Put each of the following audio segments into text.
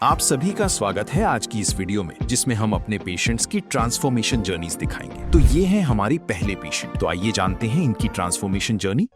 आप सभी का स्वागत है आज की इस वीडियो में, जिसमें हम अपने पेशेंट्स की ट्रांसफॉर्मेशन जर्नीज दिखाएंगे। तो ये हैं हमारे पहले पेशेंट। तो आइए जानते हैं इनकी ट्रांसफॉर्मेशन जर्नी।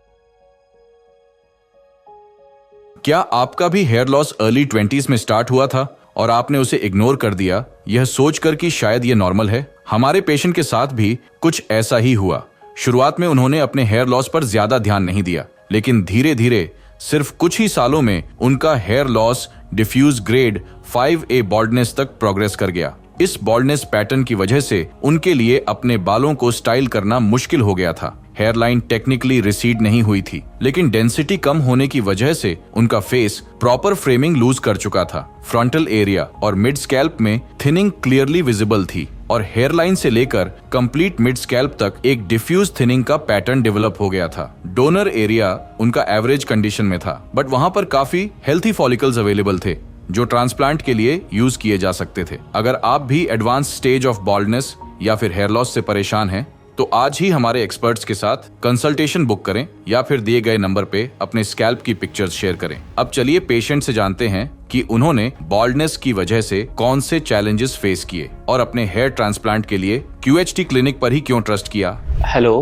क्या आपका भी हेयर लॉस अर्ली 20s में स्टार्ट हुआ था और आपने उसे इग्नोर कर दिया, यह सोचकर कि शायद ये नॉर्मल है? हमारे पेशेंट के साथ भी कुछ ऐसा ही हुआ। शुरुआत में उन्होंने अपने हेयर लॉस पर ज्यादा ध्यान नहीं दिया, लेकिन धीरे धीरे सिर्फ कुछ ही सालों में उनका hair loss diffuse grade 5A baldness तक प्रोग्रेस कर गया। इस बॉल्डनेस पैटर्न की वजह से उनके लिए अपने बालों को स्टाइल करना मुश्किल हो गया था। हेयरलाइन टेक्निकली रिसीड नहीं हुई थी, लेकिन डेंसिटी कम होने की वजह से उनका फेस प्रॉपर फ्रेमिंग लूज कर चुका था। फ्रंटल एरिया और मिड स्कैल्प में थिनिंग क्लियरली विजिबल थी और हेयरलाइन से लेकर कंप्लीट मिड स्कैल्प तक एक डिफ्यूज थिनिंग का पैटर्न डेवलप हो गया था। डोनर एरिया उनका एवरेज कंडीशन में था, बट वहां पर काफी हेल्थी फॉलिकल्स अवेलेबल थे जो ट्रांसप्लांट के लिए यूज किए जा सकते थे। अगर आप भी एडवांस स्टेज ऑफ बॉल्डनेस या फिर हेयर लॉस से परेशान हैं, तो आज ही हमारे एक्सपर्ट्स के साथ कंसल्टेशन बुक करें या फिर दिए गए नंबर पे अपने स्कैल्प की पिक्चर्स शेयर करें। अब चलिए पेशेंट से जानते हैं कि उन्होंने बॉल्डनेस की वजह से कौन से चैलेंजेस फेस किए और अपने हेयर ट्रांसप्लांट के लिए QHT क्लिनिक पर ही क्यों ट्रस्ट किया। Hello,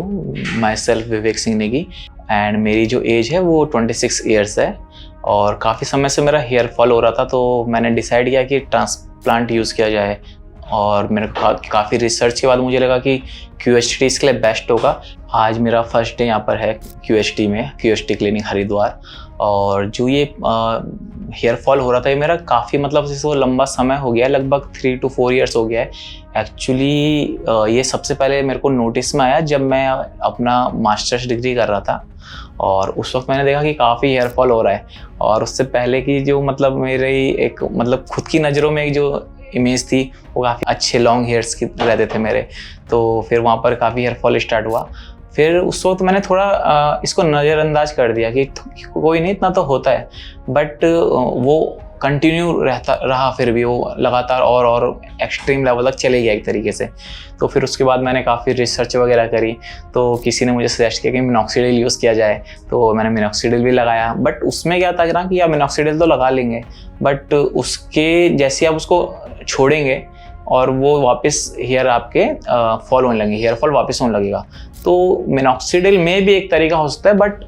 my self Vivek Singh Negi and मेरी जो एज है वो 26 ईयर्स है और काफ़ी समय से मेरा हेयर फॉल हो रहा था, तो मैंने डिसाइड किया कि ट्रांसप्लांट यूज़ किया जाए। और मेरे काफ़ी रिसर्च के बाद मुझे लगा कि QHT इसके लिए बेस्ट होगा। आज मेरा फर्स्ट डे यहाँ पर है QHT में, QHT क्लिनिक हरिद्वार। और जो ये हेयर फॉल हो रहा था, ये मेरा काफ़ी इसको लंबा समय हो गया है, लगभग 3 to 4 ईयर्स हो गया है। एक्चुअली ये सबसे पहले मेरे को नोटिस में आया जब मैं अपना मास्टर्स डिग्री कर रहा था, और उस वक्त मैंने देखा कि काफ़ी हेयर फॉल हो रहा है। और उससे पहले की जो मेरे एक खुद की नज़रों में एक जो इमेज थी वो काफ़ी अच्छे लॉन्ग हेयर्स की रहते थे मेरे, तो फिर वहाँ पर काफ़ी हेयर फॉल स्टार्ट हुआ। फिर उस वक्त मैंने थोड़ा इसको नज़रअंदाज कर दिया कि कोई नहीं, इतना तो होता है, बट वो कंटिन्यू रहा। फिर भी वो लगातार और एक्सट्रीम लेवल तक चले गया एक तरीके से। तो फिर उसके बाद मैंने काफ़ी रिसर्च वगैरह करी, तो किसी ने मुझे सजेस्ट किया कि मिनॉक्सिडिल यूज़ किया जाए, तो मैंने मिनॉक्सिडिल भी लगाया। बट उसमें क्या था ना कि आप मिनॉक्सिडिल तो लगा लेंगे, बट उसके जैसे आप उसको छोड़ेंगे और वो वापस हेयर आपके फॉल होने लगेंगे, हेयर फॉल वापस होने लगेगा। तो मिनॉक्सिडिल में भी एक तरीका हो सकता है, बट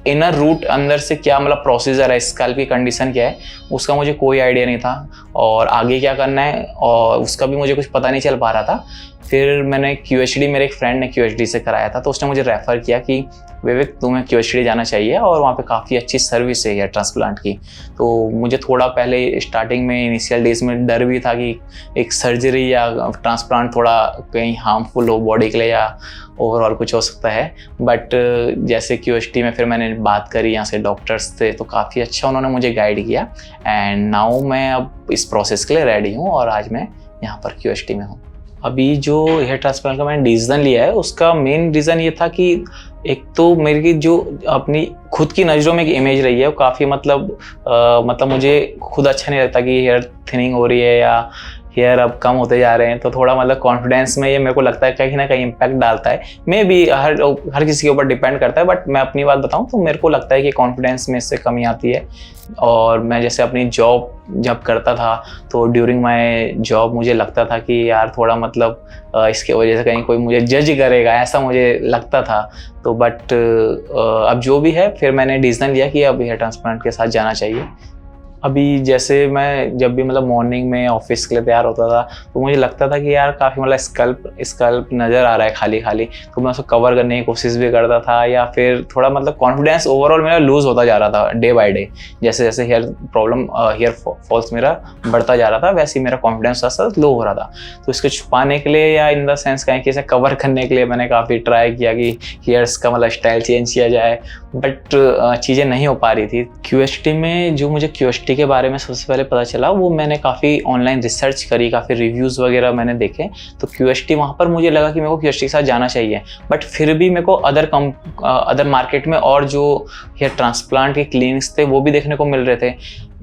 इनर रूट अंदर से क्या प्रोसीजर है, स्कैल्प की कंडीशन क्या है, उसका मुझे कोई आइडिया नहीं था और आगे क्या करना है और उसका भी मुझे कुछ पता नहीं चल पा रहा था। फिर मैंने QHD, मेरे एक फ्रेंड ने QHD से कराया था, तो उसने मुझे रेफ़र किया कि विवेक तुम्हें QHD जाना चाहिए और वहाँ पे काफ़ी अच्छी सर्विस है हेयर ट्रांसप्लांट की। तो मुझे थोड़ा पहले स्टार्टिंग में इनिशियल डेज में डर भी था कि एक सर्जरी या ट्रांसप्लांट थोड़ा कहीं हार्मफुल हो बॉडी के लिए या ओवरऑल कुछ हो सकता है। बट जैसे QHT में फिर मैंने बात करी यहाँ से डॉक्टर्स थे, तो काफ़ी अच्छा उन्होंने मुझे गाइड किया एंड नाउ मैं अब इस प्रोसेस के लिए रेडी हूँ और आज मैं यहाँ पर QHT में हूँ। अभी जो हेयर ट्रांसप्लांट का मैंने डिसीजन लिया है, उसका मेन रीज़न ये था कि एक तो मेरी जो अपनी खुद की नज़रों में एक इमेज रही है वो काफ़ी मुझे खुद अच्छा नहीं लगता कि हेयर थिनिंग हो रही है या हेयर अब कम होते जा रहे हैं, तो थोड़ा कॉन्फिडेंस में ये मेरे को लगता है कहीं ना कहीं इम्पैक्ट डालता है। मे भी हर किसी के ऊपर डिपेंड करता है, बट मैं अपनी बात बताऊं तो मेरे को लगता है कि कॉन्फिडेंस में इससे कमी आती है। और मैं जैसे अपनी जॉब जब करता था, तो ड्यूरिंग माय जॉब मुझे लगता था कि यार थोड़ा इसके वजह से कहीं कोई मुझे जज करेगा, ऐसा मुझे लगता था। तो बट अब जो भी है, फिर मैंने डिसीजन लिया कि अब हेयर ट्रांसप्लांट के साथ जाना चाहिए। अभी जैसे मैं जब भी मॉर्निंग में ऑफिस के लिए तैयार होता था, तो मुझे लगता था कि यार काफ़ी स्कल्प नज़र आ रहा है खाली खाली, तो मैं उसको कवर करने की कोशिश भी करता था, या फिर थोड़ा कॉन्फिडेंस ओवरऑल मेरा लूज़ होता जा रहा था डे बाय डे। जैसे जैसे हेयर फॉल्स मेरा बढ़ता जा रहा था, वैसे ही मेरा कॉन्फिडेंस साथ लो हो रहा था। तो इसको छुपाने के लिए या इन द सेंस कहीं कि इसे कवर करने के लिए मैंने काफ़ी ट्राई किया कि हेयर्स का स्टाइल चेंज किया जाए, बट चीज़ें नहीं हो पा रही थी। QHT में जो मुझे QHT के बारे में सबसे पहले पता चला, वो मैंने काफ़ी ऑनलाइन रिसर्च करी, काफ़ी रिव्यूज़ वगैरह मैंने देखे, तो QHT वहाँ पर मुझे लगा कि मेरे को QHT के साथ जाना चाहिए। बट फिर भी मेरे को अदर मार्केट में और जो हेयर ट्रांसप्लांट के क्लिनिक्स थे वो भी देखने को मिल रहे थे।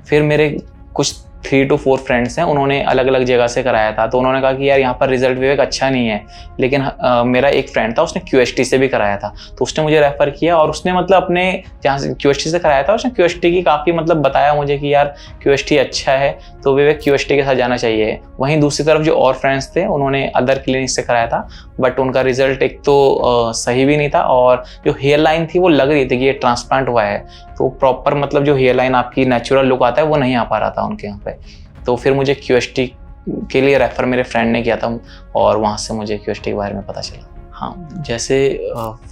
फिर मेरे कुछ 3 to 4 फ्रेंड्स हैं, उन्होंने अलग अलग जगह से कराया था। तो उन्होंने कहा कि यार यहाँ पर रिजल्ट विवेक अच्छा नहीं है, लेकिन मेरा एक फ्रेंड था उसने QST से भी कराया था, तो उसने मुझे रेफ़र किया और उसने मतलब अपने जहाँ से QST से कराया था उसने QST की काफ़ी मतलब बताया मुझे कि यार QST अच्छा है, तो विवेक QST के साथ जाना चाहिए। वहीं दूसरी तरफ जो और फ्रेंड्स थे उन्होंने अदर क्लिनिक से कराया था, बट उनका रिजल्ट एक तो सही भी नहीं था, और जो हेयर लाइन थी वो लग रही थी कि ये ट्रांसप्लांट हुआ है, तो प्रॉपर मतलब जो हेयर लाइन आपकी नेचुरल लुक आता है वो नहीं आ पा रहा था उनके यहाँ पे। तो फिर मुझे QST के लिए रेफ़र मेरे फ्रेंड ने किया था और वहाँ से मुझे QST के बारे में पता चला। हाँ, जैसे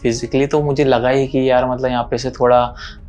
फिज़िकली तो मुझे लगा ही कि यार मतलब यहाँ पे से थोड़ा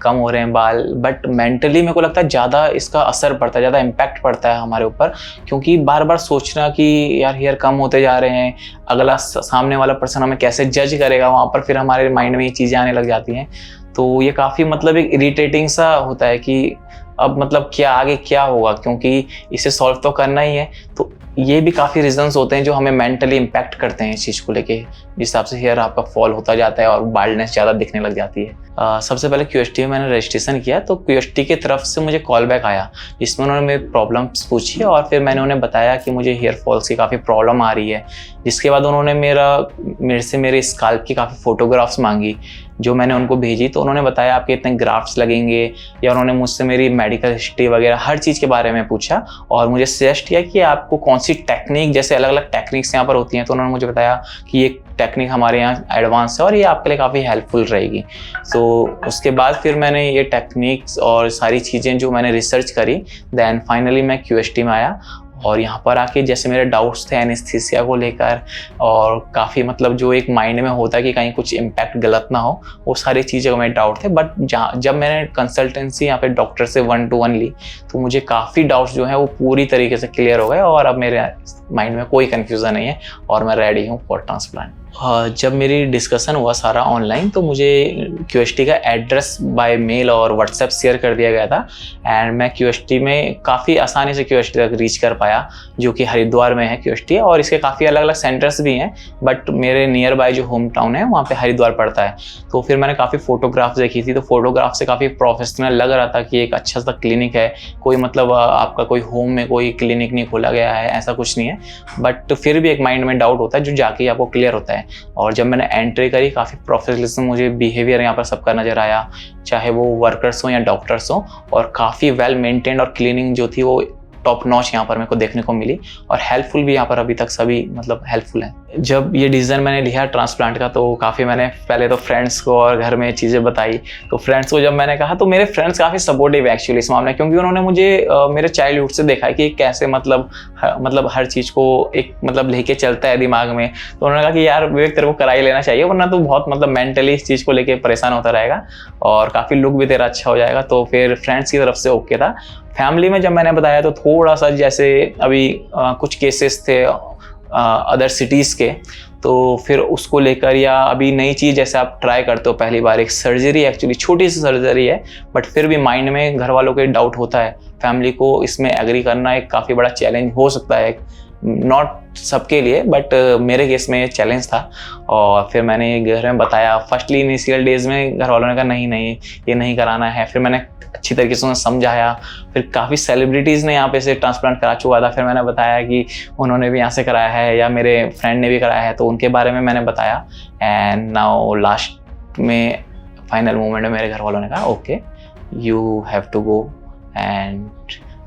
कम हो रहे हैं बाल, बट मेंटली मेरे को लगता है ज़्यादा इसका असर पड़ता है, ज़्यादा इम्पैक्ट पड़ता है हमारे ऊपर, क्योंकि बार बार सोचना कि यार हेयर कम होते जा रहे हैं, अगला सामने वाला पर्सन हमें कैसे जज करेगा, वहाँ पर फिर हमारे माइंड में ये चीज़ें आने लग जाती हैं। तो ये काफ़ी मतलब एक इरिटेटिंग सा होता है कि अब मतलब क्या आगे क्या होगा, क्योंकि इसे सॉल्व तो करना ही है। तो ये भी काफ़ी रीजंस होते हैं जो हमें मेंटली इम्पैक्ट करते हैं इस चीज़ को लेके, जिस हिसाब से हेयर आपका फॉल होता जाता है और बाल्डनेस ज़्यादा दिखने लग जाती है। सबसे पहले QST में मैंने रजिस्ट्रेशन किया, तो QST की तरफ से मुझे कॉल बैक आया जिसमें उन्होंने मेरी प्रॉब्लम्स पूछी और फिर मैंने उन्हें बताया कि मुझे हेयर फॉल्स की काफ़ी प्रॉब्लम आ रही है। जिसके बाद उन्होंने मेरे से मेरे स्काल्प की काफ़ी फ़ोटोग्राफ्स मांगी, जो मैंने उनको भेजी। तो उन्होंने बताया आपके इतने ग्राफ्ट्स लगेंगे, या उन्होंने मुझसे मेरी मेडिकल हिस्ट्री वगैरह हर चीज़ के बारे में पूछा और मुझे सजेस्ट किया कि आपको कौन सी टेक्निक, जैसे अलग अलग टेक्निक्स यहाँ पर होती हैं, तो उन्होंने मुझे बताया कि ये टेक्निक हमारे यहाँ एडवांस है और ये आपके लिए काफ़ी हेल्पफुल रहेगी। तो उसके बाद फिर मैंने ये टेक्निक्स और सारी चीज़ें जो मैंने रिसर्च करी, देन फाइनली मैं QST में आया। और यहाँ पर आके जैसे मेरे डाउट्स थे एनेस्थीसिया को लेकर, और काफ़ी मतलब जो एक माइंड में होता है कि कहीं कुछ इम्पैक्ट गलत ना हो, वो सारी चीज़ों का मेरे डाउट थे। बट जब मैंने कंसल्टेंसी यहाँ पे डॉक्टर से 1-to-1 ली, तो मुझे काफ़ी डाउट्स जो हैं वो पूरी तरीके से क्लियर हो गए और अब मेरे माइंड में कोई कन्फ्यूज़न नहीं है और मैं रेडी हूँ फॉर ट्रांसप्लांट। जब मेरी डिस्कशन हुआ सारा ऑनलाइन, तो मुझे QST का एड्रेस बाय मेल और व्हाट्सएप शेयर कर दिया गया था, एंड मैं QST में काफ़ी आसानी से QST तक रीच कर पाया, जो कि हरिद्वार में है QST, और इसके काफ़ी अलग अलग सेंटर्स भी हैं, बट मेरे नियर बाय जो होम टाउन है वहाँ पे हरिद्वार पड़ता है। तो फिर मैंने काफ़ी फ़ोटोग्राफ्स देखी थी, तो फोटोग्राफ से काफ़ी प्रोफेशनल लग रहा था कि एक अच्छा सा क्लिनिक है, कोई मतलब आपका कोई होम में कोई क्लिनिक नहीं खोला गया है, ऐसा कुछ नहीं है। बट फिर भी एक माइंड में डाउट होता है जो जाके आपको क्लियर होता है। और जब मैंने एंट्री करी, काफ़ी प्रोफेशनलिज्म मुझे बिहेवियर यहाँ पर सबका नज़र आया, चाहे वो वर्कर्स हो या डॉक्टर्स हो, और काफ़ी वेल मेंटेन्ड और क्लीनिंग जो थी वो टॉप नॉच यहाँ पर मेरे को देखने को मिली, और हेल्पफुल भी यहाँ पर अभी तक सभी मतलब हेल्पफुल हैं। जब ये डिसीजन मैंने लिया ट्रांसप्लांट का, तो काफ़ी मैंने पहले तो फ्रेंड्स को और घर में चीज़ें बताई। तो फ्रेंड्स को जब मैंने कहा, तो मेरे फ्रेंड्स काफ़ी सपोर्टिव है एक्चुअली इस मामले में, क्योंकि उन्होंने मुझे मेरे चाइल्डहुड से देखा है कि कैसे मतलब हर चीज़ को एक मतलब लेके चलता है दिमाग में। तो उन्होंने कहा कि यार विवेक तेरे को करा ही लेना चाहिए, वरना तो बहुत मतलब मेंटली इस चीज़ को लेके परेशान होता रहेगा और काफ़ी लुक भी तेरा अच्छा हो जाएगा। तो फिर फ्रेंड्स की तरफ से ओके था। फैमिली में जब मैंने बताया, तो थोड़ा सा जैसे अभी कुछ केसेस थे अदर सिटीज़ के, तो फिर उसको लेकर, या अभी नई चीज़ जैसे आप ट्राई करते हो पहली बार, एक सर्जरी, एक्चुअली छोटी सी सर्जरी है, बट फिर भी माइंड में घर वालों के डाउट होता है। फैमिली को इसमें एग्री करना एक काफ़ी बड़ा चैलेंज हो सकता है, नॉट सबके लिए, बट मेरे केस में चैलेंज था। और फिर मैंने घर में बताया। फर्स्टली इनिशियल डेज में घर वालों ने कहा नहीं ये नहीं कराना है। फिर मैंने अच्छी तरीके से उन्हें समझाया। फिर काफ़ी सेलिब्रिटीज़ ने यहाँ पे से ट्रांसप्लांट करा चुका था, फिर मैंने बताया कि उन्होंने भी यहाँ से कराया है या मेरे फ्रेंड ने भी कराया है, तो उनके बारे में मैंने बताया। एंड नाउ लास्ट में फाइनल मोमेंट में मेरे घर वालों ने कहा okay you have to go and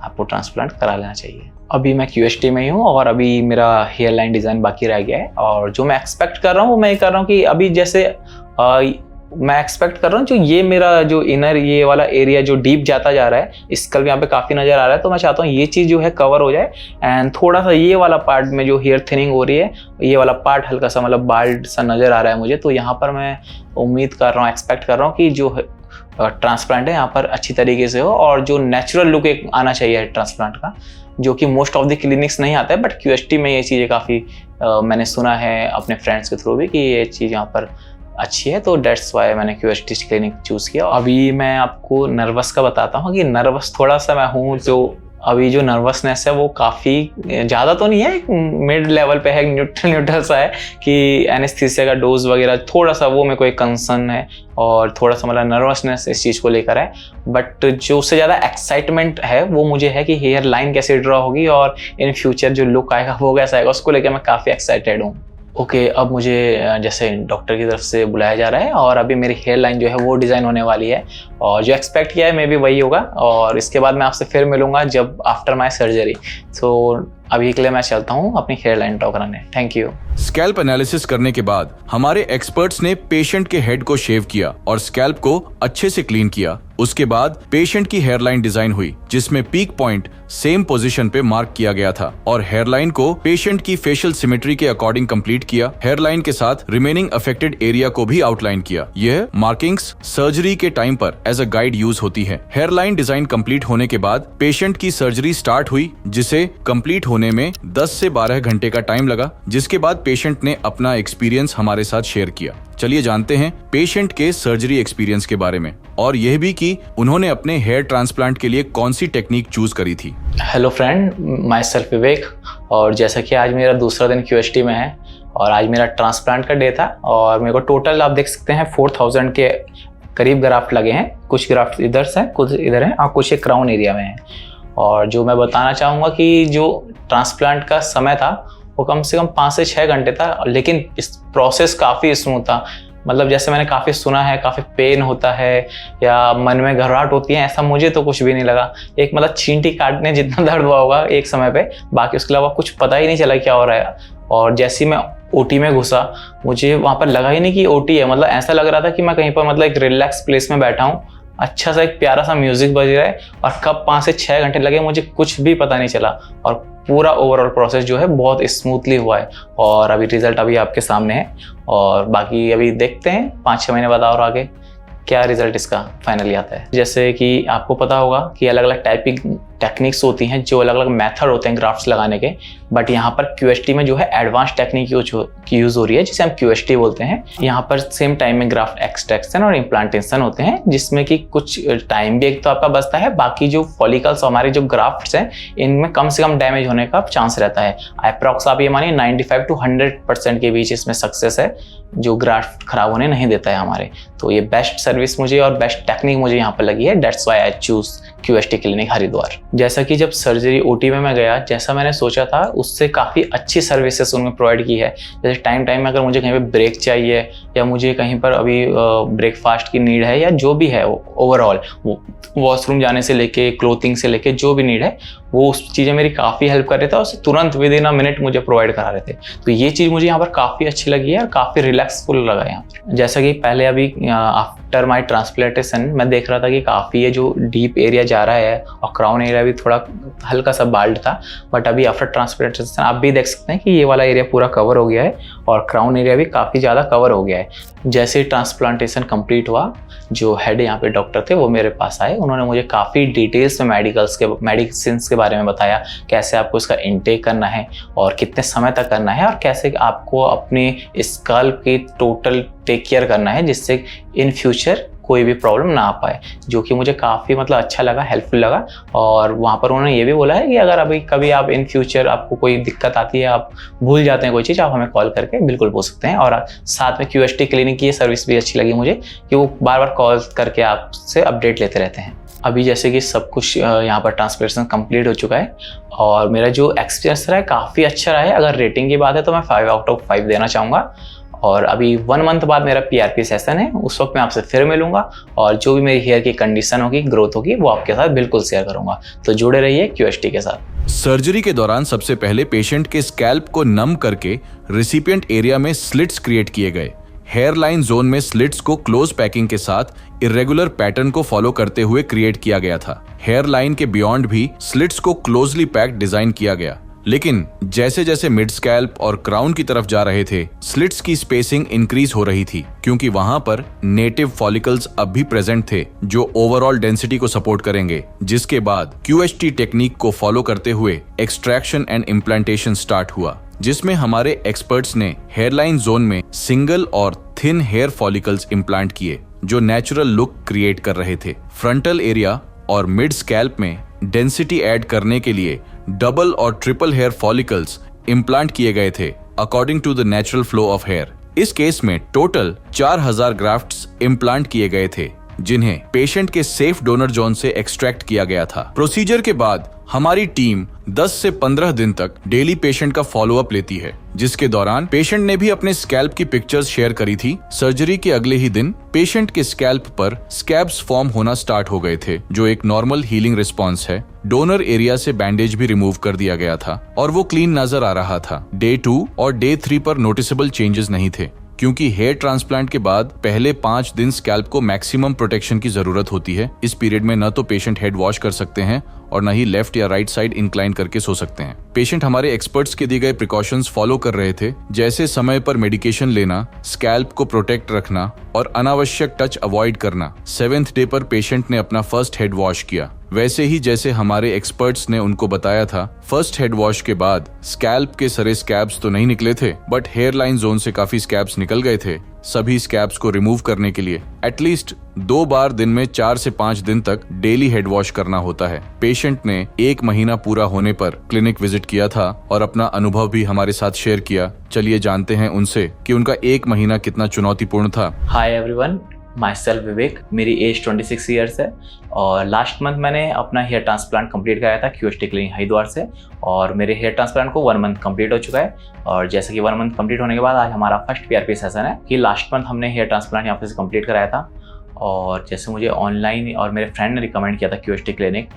आपको ट्रांसप्लांट करा लेना चाहिए। अभी मैं QST में ही हूँ और अभी मेरा हेयर लाइन डिज़ाइन बाकी रह गया है, और जो मैं एक्सपेक्ट कर रहा हूँ मैं ये कर रहा हूँ कि अभी जैसे मैं एक्सपेक्ट कर रहा हूँ जो ये मेरा जो इनर ये वाला एरिया जो डीप जाता जा रहा है, स्कल यहाँ पे काफ़ी नज़र आ रहा है, तो मैं चाहता हूँ ये चीज़ जो है कवर हो जाए। एंड थोड़ा सा ये वाला पार्ट में जो हेयर थिनिंग हो रही है, ये वाला पार्ट हल्का सा मतलब बाल्ड सा नज़र आ रहा है मुझे, तो यहाँ पर मैं उम्मीद कर रहा हूँ, एक्सपेक्ट कर रहा हूँ कि जो ट्रांसप्लांट है यहाँ पर अच्छी तरीके से हो, और जो नेचुरल लुक एक आना चाहिए ट्रांसप्लांट का, जो कि मोस्ट ऑफ द क्लिनिक्स नहीं आता है, बट QST में ये चीज़ें काफ़ी मैंने सुना है अपने फ्रेंड्स के थ्रू भी कि ये चीज़ यहाँ पर अच्छी है, तो डेट्स वाई मैंने QST क्लिनिक चूज़ किया। अभी मैं आपको नर्वस का बताता हूँ कि नर्वस थोड़ा सा मैं हूँ, जो अभी जो नर्वसनेस है वो काफ़ी ज़्यादा तो नहीं है, मिड लेवल पे है, न्यूट्रल सा है कि एनेस्थीसिया का डोज वगैरह थोड़ा सा वो मेरे को एक कंसर्न है और थोड़ा सा मतलब नर्वसनेस इस चीज़ को लेकर है। बट जो उससे ज़्यादा एक्साइटमेंट है वो मुझे है कि हेयर लाइन कैसे ड्रॉ होगी और इन फ्यूचर जो लुक आएगा वो कैसा आएगा, उसको लेकर मैं काफ़ी एक्साइटेड हूँ। ओके, अब मुझे जैसे डॉक्टर की तरफ से बुलाया जा रहा है और अभी मेरी हेयर लाइन जो है वो डिज़ाइन होने वाली है और जो एक्सपेक्ट किया है मे बी वही होगा। और इसके बाद मैं आपसे फिर मिलूंगा जब आफ्टर माय सर्जरी। सो अभी के लिए मैं चलता हूँ अपनी हेयर लाइन ड्रॉ कराने। Thank you. स्कैल्प एनालिसिस करने के बाद हमारे एक्सपर्ट्स ने पेशेंट के हेड को शेव किया और स्कैल्प को अच्छे से क्लीन किया। उसके बाद पेशेंट की हेयरलाइन डिजाइन हुई जिसमें पीक पॉइंट सेम पोजीशन पे मार्क किया गया था और हेयरलाइन को पेशेंट की फेशियल सिमेट्री के अकॉर्डिंग कंप्लीट किया। हेयरलाइन के साथ रिमेनिंग अफेक्टेड एरिया को भी आउटलाइन किया। यह मार्किंग्स सर्जरी के टाइम पर एज अ गाइड यूज होती है। हेयरलाइन डिजाइन कंप्लीट होने के बाद पेशेंट की सर्जरी स्टार्ट हुई जिसे कंप्लीट होने में 10 से 12 घंटे का टाइम लगा, जिसके बाद पेशेंट ने अपना एक्सपीरियंस हमारे साथ शेयर किया। चलिए जानते हैं पेशेंट के सर्जरी एक्सपीरियंस के बारे में और यह भी कि उन्होंने अपने हेयर ट्रांसप्लांट के लिए कौन सी टेक्निक चूज करी थी। हेलो फ्रेंड, माई सेल्फ विवेक। और जैसा कि आज मेरा दूसरा दिन QHT में है और आज मेरा ट्रांसप्लांट का डे था और मेरे को टोटल आप देख सकते हैं 4000 के करीब ग्राफ्ट लगे हैं। कुछ ग्राफ्ट इधर से कुछ इधर हैं और कुछ एक क्राउन एरिया में है। और जो मैं बताना चाहूँगा कि जो ट्रांसप्लांट का समय था वो कम से कम 5 से 6 घंटे था, लेकिन इस प्रोसेस काफ़ी स्मूथ था। मतलब जैसे मैंने काफ़ी सुना है काफ़ी पेन होता है या मन में घबराहट होती है, ऐसा मुझे तो कुछ भी नहीं लगा। एक मतलब चींटी काटने जितना दर्द हुआ होगा एक समय पे, बाकी उसके अलावा कुछ पता ही नहीं चला क्या हो रहा है। और जैसे ही मैं OT में घुसा मुझे वहाँ पर लगा ही नहीं कि OT है। मतलब ऐसा लग रहा था कि मैं कहीं पर मतलब एक रिलैक्स प्लेस में बैठा हूँ, अच्छा सा एक प्यारा सा म्यूजिक बज रहा है और कब 5 से 6 घंटे लगे मुझे कुछ भी पता नहीं चला। और पूरा ओवरऑल प्रोसेस जो है बहुत स्मूथली हुआ है और अभी रिजल्ट अभी आपके सामने है और बाकी अभी देखते हैं 5-6 महीने बाद और आगे क्या रिजल्ट इसका फाइनली आता है। जैसे कि आपको पता होगा कि अलग अलग टाइपिंग टेक्निक्स होती हैं, जो अलग अलग मेथड होते हैं ग्राफ्ट्स लगाने के, बट यहाँ पर QHT में जो है एडवांस टेक्निक यूज हो रही है जिसे हम QHT बोलते हैं। यहाँ पर सेम टाइम में ग्राफ्ट एक्सट्रैक्शन और इम्प्लांटेशन होते हैं जिसमें कि कुछ टाइम भी एक तो आपका बचता है, बाकी जो फॉलिकल्स हमारे जो ग्राफ्ट्स हैं इनमें कम से कम डैमेज होने का चांस रहता है। अप्रॉक्स आप ये मानिए 95 to 100% के बीच इसमें सक्सेस है जो ग्राफ्ट खराब होने नहीं देता है हमारे। तो ये बेस्ट सर्विस मुझे और बेस्ट टेक्निक मुझे यहाँ पर लगी है। Dates why I choose QHT clinic Haridwar. जैसा कि जब सर्जरी OT में मैं गया, जैसा मैंने सोचा था उससे काफ़ी अच्छी सर्विसेज उन्होंने प्रोवाइड की है। जैसे टाइम टाइम में अगर मुझे कहीं पे ब्रेक चाहिए या मुझे कहीं पर अभी ब्रेकफास्ट की नीड है या जो भी है ओवरऑल वॉशरूम जाने से लेके क्लोथिंग से लेके जो भी नीड है वो उस चीज़ें मेरी काफ़ी हेल्प कर रहे थे और उसे तुरंत विद इन अ मिनट मुझे प्रोवाइड करा रहे थे। तो ये चीज़ मुझे यहाँ पर काफ़ी अच्छी लगी है और काफ़ी रिलैक्सफुल लगा यहाँ पर। जैसा कि पहले अभी आफ्टर माई ट्रांसप्लांटेशन मैं देख रहा था कि काफ़ी ये जो डीप एरिया जा रहा है और क्राउन एरिया भी थोड़ा हल्का सा बाल्ड था, बट अभी आफ्टर ट्रांसप्लांटेशन आप भी देख सकते हैं कि ये वाला एरिया पूरा कवर हो गया है और क्राउन एरिया भी काफ़ी ज़्यादा कवर हो गया है। जैसे ट्रांसप्लांटेशन कंप्लीट हुआ, जो हेड यहाँ पे डॉक्टर थे वो मेरे पास आए। उन्होंने मुझे काफ़ी डिटेल्स में मेडिसिन के बारे में बताया, कैसे आपको इसका इनटेक करना है और कितने समय तक करना है और कैसे आपको अपने स्कल्प की टोटल टेक केयर करना है जिससे इन फ्यूचर कोई भी प्रॉब्लम ना आ पाए, जो कि मुझे काफ़ी मतलब अच्छा लगा, हेल्पफुल लगा। और वहाँ पर उन्होंने ये भी बोला है कि अगर अभी कभी आप इन फ्यूचर आपको कोई दिक्कत आती है, आप भूल जाते हैं कोई चीज़, आप हमें कॉल करके बिल्कुल पूछ सकते हैं। और साथ में QHT क्लिनिक की ये सर्विस भी अच्छी लगी मुझे कि वो बार बार कॉल करके आपसे अपडेट लेते रहते हैं। अभी जैसे कि सब कुछ यहाँ पर ट्रांसप्लांटेशन कंप्लीट हो चुका है और मेरा जो एक्सपीरियंस रहा है काफ़ी अच्छा रहा है। अगर रेटिंग की बात है तो मैं 5 out of 5 देना चाहूँगा। और अभी 1 मंथ बाद मेरा PRP सेशन है, उस वक्त मैं आपसे फिर मिलूंगा और जो भी मेरी हेयर की कंडीशन होगी, ग्रोथ होगी, वो आपके साथ बिल्कुल शेयर करूंगा। तो जुड़े रहिए QHT के साथ। सर्जरी के दौरान सबसे पहले पेशेंट के स्कैल्प को नम करके रिसिपिएंट एरिया में स्लिट्स क्रिएट किए गए। हेयर लाइन जोन में स्लिट्स को क्लोज पैकिंग के साथ इरेगुलर पैटर्न को फॉलो करते हुए क्रिएट किया गया था। हेयर लाइन के बियॉन्ड भी स्लिट्स को क्लोजली पैक्ड डिजाइन किया गया, लेकिन जैसे जैसे मिड स्कैल्प और क्राउन की तरफ जा रहे थे स्लिट्स की स्पेसिंग इंक्रीज हो रही थी क्योंकि वहां पर नेटिव फॉलिकल्स अब भी प्रेजेंट थे जो ओवरऑल डेंसिटी को सपोर्ट करेंगे। जिसके बाद QHT टेक्निक को फॉलो करते हुए एक्सट्रैक्शन एंड इम्प्लांटेशन स्टार्ट हुआ, जिसमें हमारे एक्सपर्ट्स ने हेयरलाइन जोन में सिंगल और थिन हेयर फॉलिकल्स इम्प्लांट किए जो नेचुरल लुक क्रिएट कर रहे थे। फ्रंटल एरिया और मिड स्कैल्प में डेंसिटी ऐड करने के लिए डबल और ट्रिपल हेयर फॉलिकल्स इम्प्लांट किए गए थे according to the natural flow of hair. इस केस में टोटल 4000 ग्राफ्ट्स इम्प्लांट किए गए थे, जिन्हें पेशेंट के सेफ डोनर जोन से एक्सट्रैक्ट किया गया था। प्रोसीजर के बाद हमारी टीम 10 से 15 दिन तक डेली पेशेंट का फॉलोअप लेती है, जिसके दौरान पेशेंट ने भी अपने स्कैल्प की पिक्चर्स शेयर करी थी। सर्जरी के अगले ही दिन पेशेंट के स्कैल्प पर स्कैब्स फॉर्म होना स्टार्ट हो गए थे, जो एक नॉर्मल हीलिंग रिस्पॉन्स है। डोनर एरिया से बैंडेज भी रिमूव कर दिया गया था और वो क्लीन नजर आ रहा था। डे 2 और डे 3 पर नोटिसेबल चेंजेस नहीं थे, क्योंकि हेयर ट्रांसप्लांट के बाद पहले 5 दिन स्कैल्प को मैक्सिमम प्रोटेक्शन की जरूरत होती है। इस पीरियड में न तो पेशेंट हेड वॉश कर सकते हैं और न ही लेफ्ट या राइट साइड इंक्लाइन करके सो सकते हैं। पेशेंट हमारे एक्सपर्ट्स के दिए गए प्रिकॉशंस फॉलो कर रहे थे, जैसे समय पर मेडिकेशन लेना, स्कैल्प को प्रोटेक्ट रखना और अनावश्यक टच अवॉइड करना। 7th डे पर पेशेंट ने अपना फर्स्ट हेड वॉश किया, वैसे ही जैसे हमारे एक्सपर्ट्स ने उनको बताया था। फर्स्ट हेड वॉश के बाद स्कैल्प के सारे स्कैब्स तो नहीं निकले थे, बट हेयर लाइन जोन से काफी स्कैब्स निकल गए थे। सभी स्कैब्स को रिमूव करने के लिए एटलीस्ट 2 बार दिन में 4 से 5 दिन तक डेली हेड वॉश करना होता है। पेशेंट ने 1 महीना पूरा होने पर क्लिनिक विजिट किया था और अपना अनुभव भी हमारे साथ शेयर किया। चलिए जानते हैं उनसे कि उनका 1 महीना कितना चुनौतीपूर्ण था। हाय एवरीवन, माई सेल्फ विवेक। मेरी एज 26 ईयर्स है और लास्ट मंथ मैंने अपना हेयर ट्रांसप्लांट कंप्लीट कराया था क्यूएसटी क्लिनिक हरिद्वार से, और मेरे हेयर ट्रांसप्लांट को 1 मंथ कंप्लीट हो चुका है। और जैसे कि 1 मंथ कंप्लीट होने के बाद आज हमारा फर्स्ट पीआरपी सेशन है कि लास्ट मंथ हमने हेयर ट्रांसप्लांट यहाँ पे से कंप्लीट कराया था। और जैसे मुझे ऑनलाइन और मेरे फ्रेंड ने रिकमेंड किया था क्यूएसटी क्लिनिक,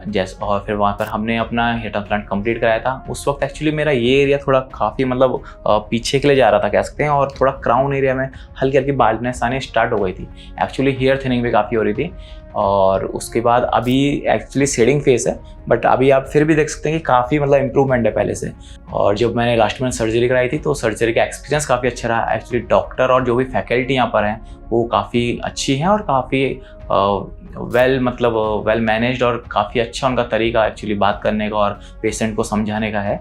जैसे और फिर वहाँ पर हमने अपना हेयर ट्रांसप्लांट कंप्लीट कराया था। उस वक्त एक्चुअली मेरा ये एरिया थोड़ा काफ़ी मतलब पीछे के लिए जा रहा था कह सकते हैं, और थोड़ा क्राउन एरिया में हल्की हल्की बाल्डनेस आने स्टार्ट हो गई थी। एक्चुअली हेयर थिनिंग भी काफ़ी हो रही थी। और उसके बाद अभी एक्चुअली शेडिंग फेस है, बट अभी आप फिर भी देख सकते हैं कि काफ़ी मतलब इम्प्रूवमेंट है पहले से। और जब मैंने लास्ट मंथ सर्जरी कराई थी तो सर्जरी का एक्सपीरियंस काफ़ी अच्छा रहा। एक्चुअली डॉक्टर और जो भी फैकल्टी यहाँ पर हैं वो काफ़ी अच्छी हैं और काफ़ी वेल मैनेज्ड और काफ़ी अच्छा उनका तरीका एक्चुअली बात करने का और पेशेंट को समझाने का है।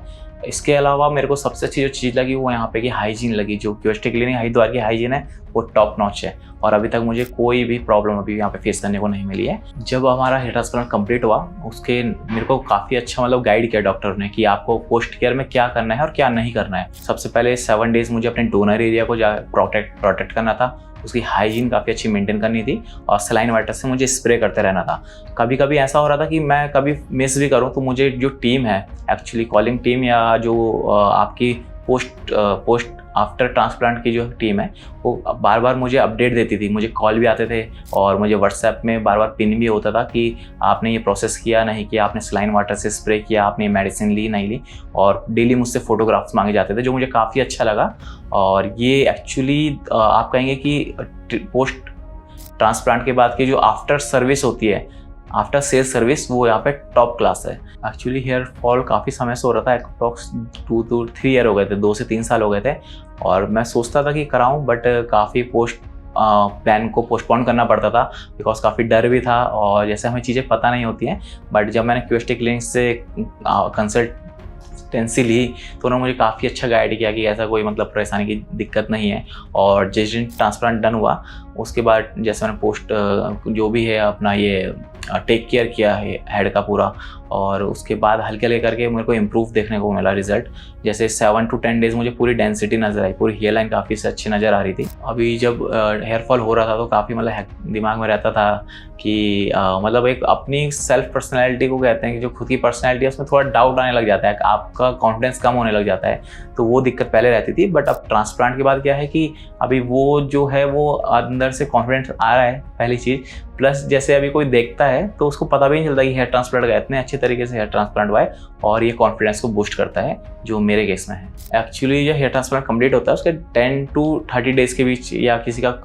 इसके अलावा मेरे को सबसे अच्छी जो चीज़ लगी वो यहाँ पे की हाइजीन लगी। जो क्यूएसटी क्लिनिक हरिद्वार की हाइजीन है वो टॉप नॉच है और अभी तक मुझे कोई भी प्रॉब्लम अभी यहाँ पे फेस करने को नहीं मिली है। जब हमारा हेयर ट्रांसप्लांट कंप्लीट हुआ उसके मेरे को काफ़ी अच्छा मतलब गाइड किया डॉक्टर ने कि आपको पोस्ट केयर में क्या करना है और क्या नहीं करना है। सबसे पहले 7 डेज मुझे अपने डोनर एरिया को प्रोटेक्ट करना था, उसकी हाइजीन काफ़ी अच्छी मेंटेन करनी थी और सलाइन वाटर से मुझे स्प्रे करते रहना था। कभी कभी ऐसा हो रहा था कि मैं कभी मिस भी करूं तो मुझे जो टीम है एक्चुअली कॉलिंग टीम या जो आपकी पोस्ट आफ्टर ट्रांसप्लांट की जो टीम है वो बार बार मुझे अपडेट देती थी। मुझे कॉल भी आते थे और मुझे व्हाट्सएप में बार बार पिन भी होता था कि आपने ये प्रोसेस किया नहीं किया, आपने सलाइन वाटर से स्प्रे किया, आपने मेडिसिन ली नहीं ली, और डेली मुझसे फ़ोटोग्राफ्स मांगे जाते थे जो मुझे काफ़ी अच्छा लगा। और ये एक्चुअली आप कहेंगे कि पोस्ट ट्रांसप्लांट के बाद की जो आफ्टर सर्विस होती है, आफ्टर सेल्स सर्विस, वो यहाँ पे टॉप क्लास है। एक्चुअली हेयर फॉल काफ़ी समय से हो रहा था, अप्रॉक्स 2 to 3 ईयर हो गए थे, 2 से 3 साल हो गए थे। और मैं सोचता था कि कराऊं, बट काफ़ी प्लान को पोस्टपोन करना पड़ता था बिकॉज काफ़ी डर भी था और जैसे हमें चीज़ें पता नहीं होती हैं। बट जब मैंने क्यूएसटी क्लिनिक से कंसल्टेंसी ली तो उन्होंने मुझे काफ़ी अच्छा गाइड किया कि ऐसा कोई मतलब परेशानी की दिक्कत नहीं है। और जिस दिन ट्रांसप्लांट डन हुआ उसके बाद जैसे मैंने पोस्ट जो भी है अपना ये टेक केयर किया है हेड का पूरा, और उसके बाद हल्के हल्के करके मेरे को इम्प्रूव देखने को मिला रिजल्ट। जैसे 7 to 10 डेज मुझे पूरी डेंसिटी नजर आई, पूरी हेयर लाइन काफ़ी से अच्छी नज़र आ रही थी। अभी जब हेयर फॉल हो रहा था तो काफ़ी मतलब दिमाग में रहता था कि मतलब एक अपनी सेल्फ पर्सनैलिटी को कहते हैं कि जो खुद की पर्सनैलिटी है उसमें थोड़ा डाउट आने लग जाता है, आपका कॉन्फिडेंस कम होने लग जाता है। तो वो दिक्कत पहले रहती थी, बट अब ट्रांसप्लांट के बाद क्या है कि अभी वो जो है वो अंदर से कॉन्फिडेंस आ रहा है पहली चीज़। प्लस जैसे अभी कोई देखता है तो उसको पता भी नहीं चलता कि हेयर ट्रांसप्लांट का इतने अच्छे तरीके से हेयर ट्रांसप्लांट हुआ है, और ये कॉन्फिडेंस को बूस्ट करता है जो मेरे केस में है। एक्चुअली जो हेयर ट्रांसप्लांट कंप्लीट होता है उसके 10 to 30 डेज के बीच, या किसी का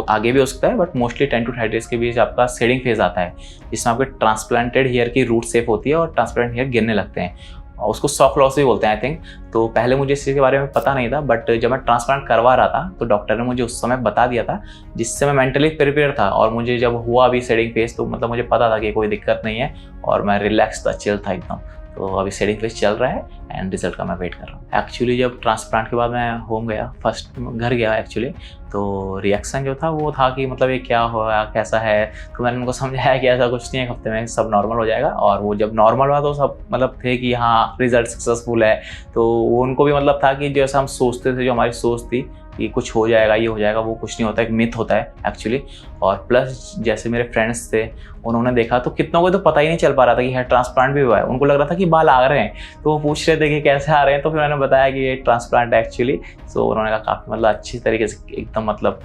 आगे भी हो सकता है, बट मोस्टली 10 to 30 डेज के बीच आपका शेडिंग फेज आता है जिसमें आपके ट्रांसप्लांटेड हेयर की रूट सेफ होती है और ट्रांसप्लांट हेयर गिरने लगते हैं, और उसको सॉफ्ट लॉस भी बोलते हैं आई थिंक। तो पहले मुझे इस चीज़ के बारे में पता नहीं था, बट जब मैं ट्रांसप्लांट करवा रहा था तो डॉक्टर ने मुझे उस समय बता दिया था, जिससे मैं मेंटली प्रिपेयर था। और मुझे जब हुआ अभी शेडिंग फेज तो मतलब मुझे पता था कि कोई दिक्कत नहीं है और मैं रिलैक्स था, चिल था एकदम। तो अभी शेडिंग फेज चल रहा है एंड रिजल्ट का मैं वेट कर रहा हूँ। एक्चुअली जब ट्रांसप्लांट के बाद मैं होम गया, फर्स्ट घर गया एक्चुअली, तो रिएक्शन जो था वो था कि मतलब ये क्या हुआ, कैसा है। तो मैंने उनको समझाया कि ऐसा कुछ नहीं है, हफ्ते में सब नॉर्मल हो जाएगा। और वो जब नॉर्मल हुआ तो सब मतलब थे कि हाँ रिजल्ट सक्सेसफुल है। तो वो उनको भी मतलब था कि जैसा हम सोचते थे, जो हमारी सोच थी कि कुछ हो जाएगा, ये हो जाएगा, वो कुछ नहीं होता, एक मिथ होता है एक्चुअली। और प्लस जैसे मेरे फ्रेंड्स थे, उन्होंने देखा तो कितनों को तो पता ही नहीं चल पा रहा था कि हेयर ट्रांसप्लांट भी हुआ है। उनको लग रहा था कि बाल आ रहे हैं, तो वो पूछ रहे थे कि कैसे आ रहे हैं। तो फिर मैंने बताया कि ये ट्रांसप्लांट है एक्चुअली। सो उन्होंने कहा काफ़ी मतलब अच्छी तरीके से एकदम मतलब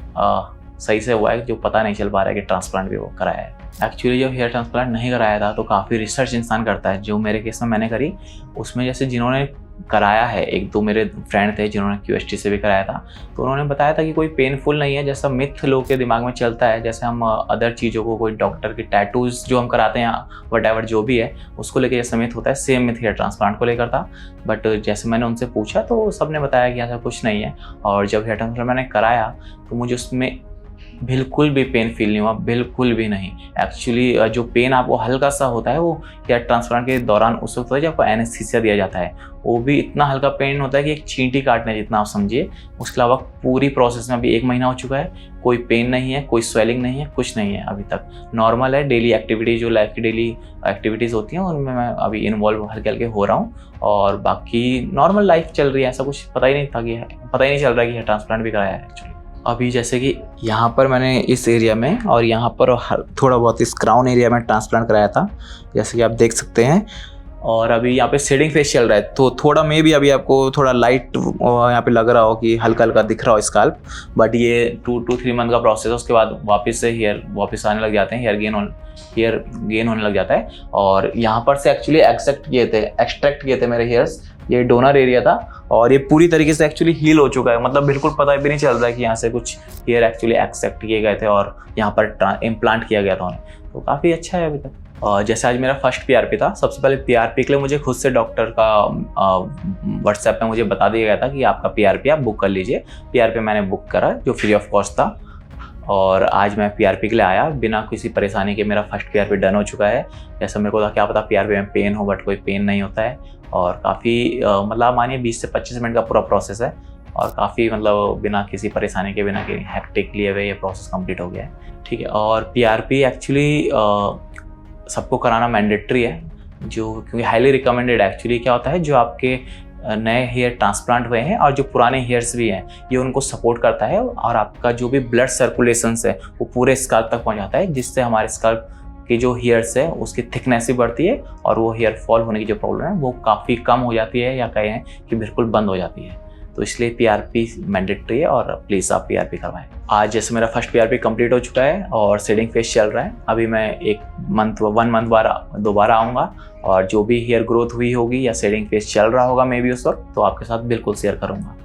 सही से हुआ है, जो पता नहीं चल पा रहा है कि ट्रांसप्लांट भी वो कराया है। एक्चुअली जब हेयर ट्रांसप्लांट नहीं कराया था तो काफ़ी रिसर्च इंसान करता है, जो मेरे केस में मैंने करी। उसमें जैसे जिन्होंने कराया है, एक दो मेरे फ्रेंड थे जिन्होंने QST से भी कराया था, तो उन्होंने बताया था कि कोई पेनफुल नहीं है, जैसा मिथ लोगों के दिमाग में चलता है। जैसे हम अदर चीज़ों को, कोई डॉक्टर की टैटूज जो हम कराते हैं, वटएवर जो भी है, उसको लेकर जैसा मिथ होता है, सेम मिथ हेयर ट्रांसप्लांट को लेकर था। बट जैसे मैंने उनसे पूछा तो सबने बताया कि ऐसा कुछ नहीं है। और जब हेयर ट्रांसप्लांट मैंने कराया तो मुझे उसमें बिल्कुल भी पेन फील नहीं हुआ, बिल्कुल भी नहीं। एक्चुअली जो पेन आपको हल्का सा होता है वो हेयर ट्रांसप्लांट के दौरान उस वक्त होता है जब आपको एनेस्थीसिया दिया जाता है। वो भी इतना हल्का पेन होता है कि एक चींटी काटने जितना आप समझिए। उसके अलावा पूरी प्रोसेस में अभी 1 महीना हो चुका है, कोई पेन नहीं है, कोई स्वेलिंग नहीं है, कुछ नहीं है, अभी तक नॉर्मल है। डेली एक्टिविटी, जो लाइफ की डेली एक्टिविटीज़ होती हैं, उनमें मैं अभी इन्वॉल्व हल्के हल्के हो रहा हूँ। और बाकी नॉर्मल लाइफ चल रही है, ऐसा कुछ पता ही नहीं था कि पता ही नहीं चल रहा है कि हेयर ट्रांसप्लांट भी कराया है एक्चुअली। अभी जैसे कि यहाँ पर मैंने इस एरिया में और यहाँ पर थोड़ा बहुत इस क्राउन एरिया में ट्रांसप्लांट कराया था, जैसे कि आप देख सकते हैं। और अभी यहाँ पे शेडिंग फेस चल रहा है, तो थोड़ा मे भी अभी आपको थोड़ा लाइट यहाँ पे लग रहा हो कि हल्का हल्का दिख रहा हो स्काल्प। बट ये 2 to 3 मंथ का प्रोसेस है। उसके बाद वापस से हेयर वापस आने लग जाते हैं, हेयर गेन होने लग जाता है। और यहाँ पर से एक्चुअली एक्सट्रैक्ट किए थे मेरे हेयर्स। ये डोनर एरिया था और ये पूरी तरीके से एक्चुअली हील हो चुका है, मतलब बिल्कुल पता भी नहीं चल रहा है कि यहाँ से कुछ हेयर एक्चुअली एक्सट्रैक्ट किए गए थे और यहाँ पर इम्प्लांट किया गया था उन्हें। तो काफ़ी अच्छा है अभी तक। और जैसे आज मेरा फर्स्ट PRP था, सबसे पहले PRP के लिए मुझे खुद से डॉक्टर का व्हाट्सएप पे मुझे बता दिया गया था कि आपका PRP आप बुक कर लीजिए। PRP मैंने बुक करा जो फ्री ऑफ कॉस्ट था। और आज मैं PRP के लिए आया बिना किसी परेशानी के। मेरा फर्स्ट PRP डन हो चुका है। जैसे मेरे को था क्या पता PRP में पेन हो, बट कोई पेन नहीं होता है। और काफ़ी मतलब मानिए 20 से 25 मिनट का पूरा प्रोसेस है। और काफ़ी मतलब बिना किसी परेशानी के, बिना कि हेक्टिक लिए हुए ये प्रोसेस कंप्लीट हो गया है। ठीक है। और PRP एक्चुअली सबको कराना मैंडेटरी है, जो क्योंकि हाईली रिकमेंडेड। एक्चुअली क्या होता है, जो आपके नए हेयर ट्रांसप्लांट हुए हैं और जो पुराने हेयर्स भी हैं, ये उनको सपोर्ट करता है। और आपका जो भी ब्लड सर्कुलेशंस है वो पूरे स्काल्प तक पहुंच जाता है, जिससे हमारे स्काल्प की जो हेयर्स है उसकी थिकनेस भी बढ़ती है और वो हेयर फॉल होने की जो प्रॉब्लम है वो काफ़ी कम हो जाती है, या कहें कि बिल्कुल बंद हो जाती है। तो इसलिए PRP मैंडेटरी है और प्लीज़ आप PRP करवाएं। आज जैसे मेरा फर्स्ट PRP कंप्लीट हो चुका है और शेडिंग फेस चल रहा है। अभी मैं 1 मंथ बाद दोबारा आऊँगा और जो भी हेयर ग्रोथ हुई होगी या शेडिंग फेस चल रहा होगा मे बी उस वक्त, तो आपके साथ बिल्कुल शेयर करूँगा।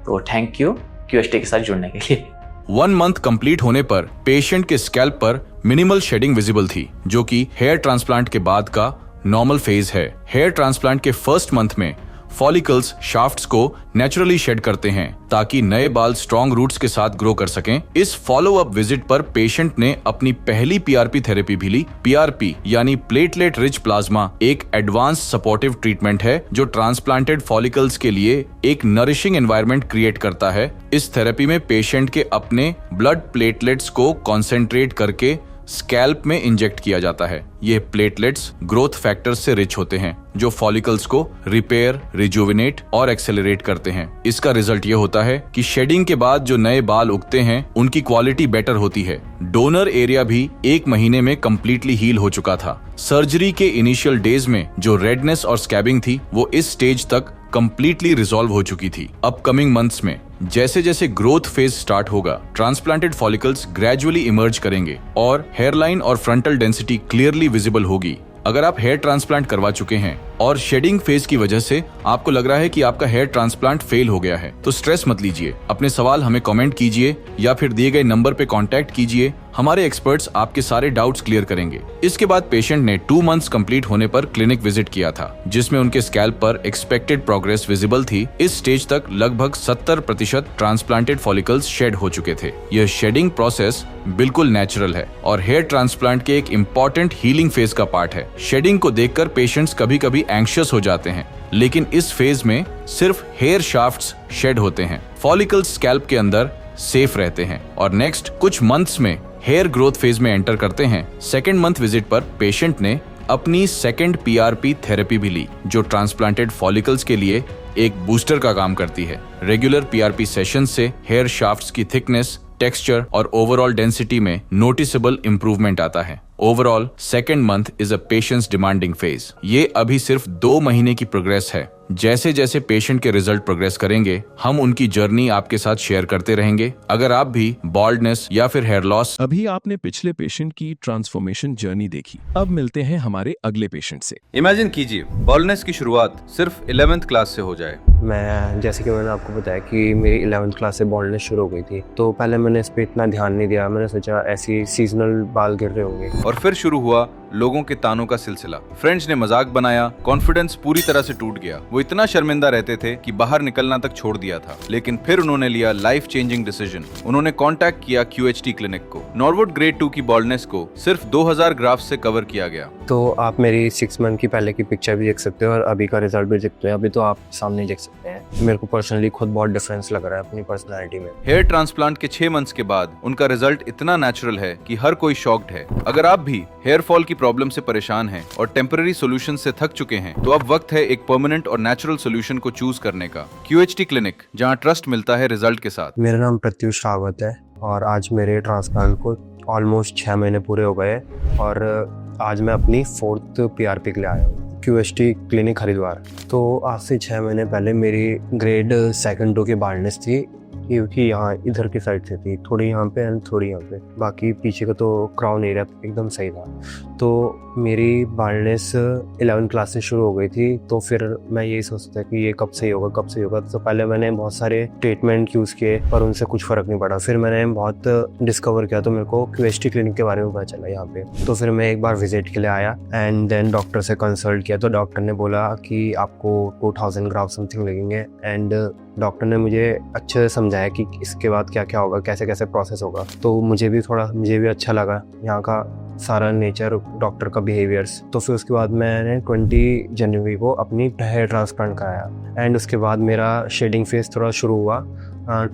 तो थैंक यू QST के साथ जुड़ने के लिए। 1 मंथ कंप्लीट होने पर पेशेंट के स्कैल्प पर मिनिमल शेडिंग विजिबल थी, जो कि हेयर ट्रांसप्लांट के बाद का नॉर्मल फेज है। हेयर ट्रांसप्लांट के फर्स्ट मंथ में फॉलिकल्स शाफ्ट्स को नेचुरली शेड करते हैं ताकि नए बाल स्ट्रॉन्ग रूट्स के साथ ग्रो कर सकें। इस फॉलो अप विजिट पर पेशेंट ने अपनी पहली PRP थेरेपी भी ली। PRP यानी प्लेटलेट रिच प्लाज्मा एक एडवांस सपोर्टिव ट्रीटमेंट है जो ट्रांसप्लांटेड फॉलिकल्स के लिए एक नरिशिंग एनवायरनमेंट क्रिएट करता है। इस थेरेपी में पेशेंट के अपने ब्लड प्लेटलेट्स को कॉन्सेंट्रेट करके स्कैल्प में इंजेक्ट किया जाता है। ये प्लेटलेट्स ग्रोथ फैक्टर्स से रिच होते हैं जो फॉलिकल्स को रिपेयर, रिजुविनेट और एक्सेलरेट करते हैं। इसका रिजल्ट ये होता है कि शेडिंग के बाद जो नए बाल उगते हैं उनकी क्वालिटी बेटर होती है। डोनर एरिया भी 1 महीने में कंप्लीटली हील हो चुका था। सर्जरी के इनिशियल डेज में जो रेडनेस और स्कैबिंग थी वो इस स्टेज तक कंप्लीटली रिजॉल्व हो चुकी थी। अपकमिंग मंथ्स में जैसे जैसे ग्रोथ फेज स्टार्ट होगा, ट्रांसप्लांटेड फॉलिकल्स ग्रेजुअली इमर्ज करेंगे और हेयरलाइन और फ्रंटल डेंसिटी क्लियरली विजिबल होगी। अगर आप हेयर ट्रांसप्लांट करवा चुके हैं और शेडिंग फेज की वजह से आपको लग रहा है कि आपका हेयर ट्रांसप्लांट फेल हो गया है, तो स्ट्रेस मत लीजिए। अपने सवाल हमें कमेंट कीजिए या फिर दिए गए नंबर पे कांटेक्ट कीजिए। हमारे एक्सपर्ट्स आपके सारे डाउट्स क्लियर करेंगे। इसके बाद पेशेंट ने 2 मंथ्स कंप्लीट होने पर क्लिनिक विजिट किया था, जिसमें उनके स्कैल्प पर एक्सपेक्टेड प्रोग्रेस विजिबल थी। इस स्टेज तक लगभग 70% ट्रांसप्लांटेड फॉलिकल्स शेड हो चुके थे। यह शेडिंग प्रोसेस बिल्कुल नेचुरल है और हेयर ट्रांसप्लांट के एक इम्पॉर्टेंट हीलिंग फेज का पार्ट है। शेडिंग को देखकर पेशेंट्स कभी कभी एंग्शियस हो जाते हैं, लेकिन इस फेज में सिर्फ हेयर शाफ्ट्स शेड होते हैं। फॉलिकल्स स्कैल्प के अंदर सेफ रहते हैं और नेक्स्ट कुछ मंथ्स में हेयर ग्रोथ फेज में एंटर करते हैं। सेकेंड मंथ विजिट पर पेशेंट ने अपनी सेकेंड PRP थेरेपी भी ली, जो ट्रांसप्लांटेड फॉलिकल्स के लिए एक बूस्टर का काम करती है। रेगुलर PRP सेशन से हेयर शाफ्ट्स की थिकनेस, टेक्सचर और ओवरऑल डेंसिटी में नोटिसेबल इंप्रूवमेंट आता है। Overall second month is a patients demanding phase. ये अभी सिर्फ 2 महीने की प्रोग्रेस है। जैसे जैसे पेशेंट के रिजल्ट प्रोग्रेस करेंगे, हम उनकी जर्नी आपके साथ शेयर करते रहेंगे। अगर आप भी बॉल्डनेस या फिर हेयर लॉस अभी आपने पिछले पेशेंट की ट्रांसफॉर्मेशन जर्नी देखी, अब मिलते हैं हमारे अगले पेशेंट से। इमेजिन कीजिए बॉल्डनेस की शुरुआत सिर्फ 11th क्लास से हो जाए। मैं जैसे कि मैंने आपको बताया कि मेरी 11th क्लास से बॉल्डनेस शुरू हो गई थी, तो पहले मैंने इस पर इतना ध्यान नहीं दिया। मैंने सोचा ऐसी सीजनल बाल गिर रहे होंगे। और फिर शुरू हुआ लोगों के तानों का सिलसिला। फ्रेंड्स ने मजाक बनाया, कॉन्फिडेंस पूरी तरह से टूट गया। वो इतना शर्मिंदा रहते थे कि बाहर निकलना तक छोड़ दिया था। लेकिन फिर उन्होंने लिया लाइफ चेंजिंग डिसीजन। उन्होंने कांटेक्ट किया QHT क्लिनिक को। नॉर्वुड ग्रेड 2 की बॉल्डनेस को सिर्फ 2000 ग्राफ से कवर किया गया। तो आप मेरी 6 मंथ की पहले की पिक्चर भी देख सकते हो और अभी का रिजल्ट भी देख सकते हैं। अभी तो आप सामने देख सकते हैं। मेरे को पर्सनली खुद बहुत डिफरेंस लग रहा है अपनी पर्सनैलिटी में। हेयर ट्रांसप्लांट के 6 मंथ्स के बाद उनका रिजल्ट इतना नेचुरल है कि हर कोई शॉक्ड है। अगर आप भी हेयर फॉल की प्रॉब्लम से परेशान हैं और टेम्पररी सॉल्यूशन से थक चुके हैं, तो अब वक्त है एक परमानेंट और नेचुरल सॉल्यूशन को चूज करने का। QHT क्लिनिक, जहां ट्रस्ट मिलता है रिजल्ट के साथ। मेरा नाम प्रत्युष रावत है और आज मेरे ट्रांसप्लांट को ऑलमोस्ट 6 महीने पूरे हो गए और आज मैं अपनी 4th PRP के लिए आया हूँ QHT क्लिनिक हरिद्वार। तो आज से 6 महीने पहले मेरी ग्रेड 2 की बाल्डनेस थी, क्योंकि यहाँ इधर की साइड से थी, थोड़ी यहाँ पे एंड थोड़ी यहाँ पे। बाकी पीछे का तो क्राउन एरिया एकदम सही था। तो मेरी बाल्डनेस 11th क्लास से शुरू हो गई थी। तो फिर मैं यही सोचता कि ये कब सही होगा, कब सही होगा। तो पहले मैंने बहुत सारे ट्रीटमेंट यूज़ किए पर उनसे कुछ फ़र्क नहीं पड़ा। फिर मैंने बहुत डिस्कवर किया तो मेरे को QHT क्लिनिक के बारे में पता चला यहाँ पे। तो फिर मैं एक बार विजिट के लिए आया एंड देन डॉक्टर से कंसल्ट किया। तो डॉक्टर ने बोला कि आपको 2000 ग्राम समथिंग लगेंगे एंड डॉक्टर ने मुझे अच्छे से समझाया कि इसके बाद क्या क्या होगा, कैसे कैसे प्रोसेस होगा। तो मुझे भी अच्छा लगा यहाँ का सारा नेचर, डॉक्टर का बिहेवियर्स। तो फिर उसके बाद मैंने 20 जनवरी को अपनी हेयर ट्रांसप्लांट कराया एंड उसके बाद मेरा शेडिंग फेज थोड़ा शुरू हुआ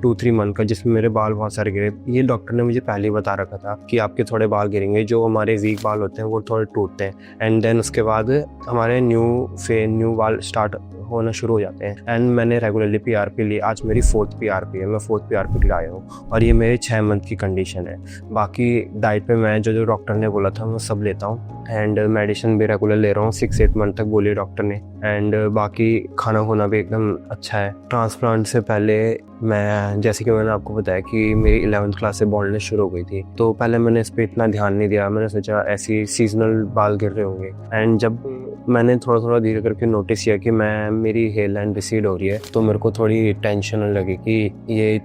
2-3 मंथ का, जिसमें मेरे बाल बहुत सारे गिरे। ये डॉक्टर ने मुझे पहले ही बता रखा था कि आपके थोड़े बाल गिरेंगे, जो हमारे वीक बाल होते हैं वो थोड़े टूटते हैं एंड देन उसके बाद हमारे न्यू बाल स्टार्ट होना शुरू हो जाते हैं। एंड मैंने रेगुलरली PRP ली। आज मेरी 4th PRP है, मैं 4th PRP के लिए आया हूँ और ये मेरे 6 मंथ की कंडीशन है। बाकी डाइट पे मैं जो डॉक्टर ने बोला था मैं सब लेता हूँ एंड मेडिसिन भी रेगुलर ले रहा हूँ। 6-8 मंथ तक बोली डॉक्टर ने एंड बाकी खाना खुना भी एकदम अच्छा है। ट्रांसप्लांट से पहले मैं जैसे कि मैंने आपको बताया कि मेरी 11th क्लास से बॉल्डनेस शुरू हो गई थी, तो पहले मैंने इस पर इतना ध्यान नहीं दिया। मैंने सोचा ऐसी सीजनल बाल गिर रहे होंगे एंड जब मैंने थोड़ा थोड़ा धीरे करके नोटिस किया कि मेरी हेयर लाइन रिसीड हो रही है, तो मेरे को थोड़ी टेंशन लगी कि ये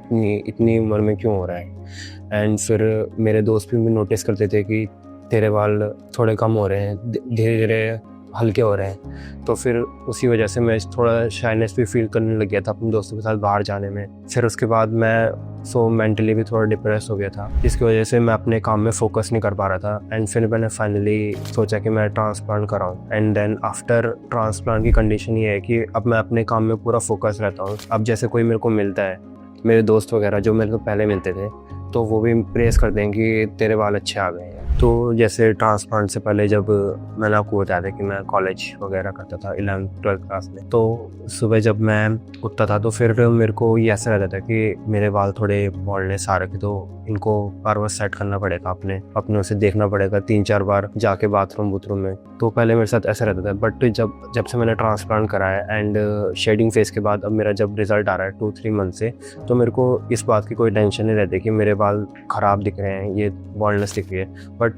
इतनी उम्र में क्यों हो रहा है। एंड फिर मेरे दोस्त भी नोटिस करते थे कि तेरे बाल थोड़े कम हो रहे हैं, धीरे धीरे हल्के हो रहे हैं। तो फिर उसी वजह से मैं थोड़ा शाइनेस भी फील करने लग गया था अपने दोस्तों के साथ बाहर जाने में। फिर उसके बाद मैं मेंटली भी थोड़ा डिप्रेस हो गया था, जिसकी वजह से मैं अपने काम में फोकस नहीं कर पा रहा था। एंड फिर मैंने फाइनली सोचा कि मैं ट्रांसप्लांट कराऊं एंड देन आफ्टर ट्रांसप्लांट की कंडीशन ये है कि अब मैं अपने काम में पूरा फोकस रहता हूँ। अब जैसे कोई मेरे को मिलता है, मेरे दोस्त वगैरह जो मेरे को पहले मिलते थे, तो वो भी प्रेस कर दें कि तेरे बाल अच्छे आ गए हैं। तो जैसे ट्रांसप्लांट से पहले जब मैंने आपको बताया था कि मैं कॉलेज वगैरह करता था 11th-12th क्लास में, तो सुबह जब मैं उठता था तो फिर मेरे को ये ऐसा रहता था कि मेरे बाल थोड़े बॉल्डनेस आ रखे, तो इनको बार बार सेट करना पड़ेगा, अपने उसे देखना पड़ेगा 3-4 बार जाके बाथरूम में। तो पहले मेरे साथ ऐसा रहता था। बट जब से मैंने ट्रांसप्लांट कराया एंड शेडिंग फेज के बाद अब मेरा जब रिजल्ट आ रहा है 2-3 मंथ से, तो मेरे को इस बात की कोई टेंशन नहीं रहती कि मेरे बाल ख़राब दिख रहे हैं, ये बॉल्डनेस दिख रही है। बट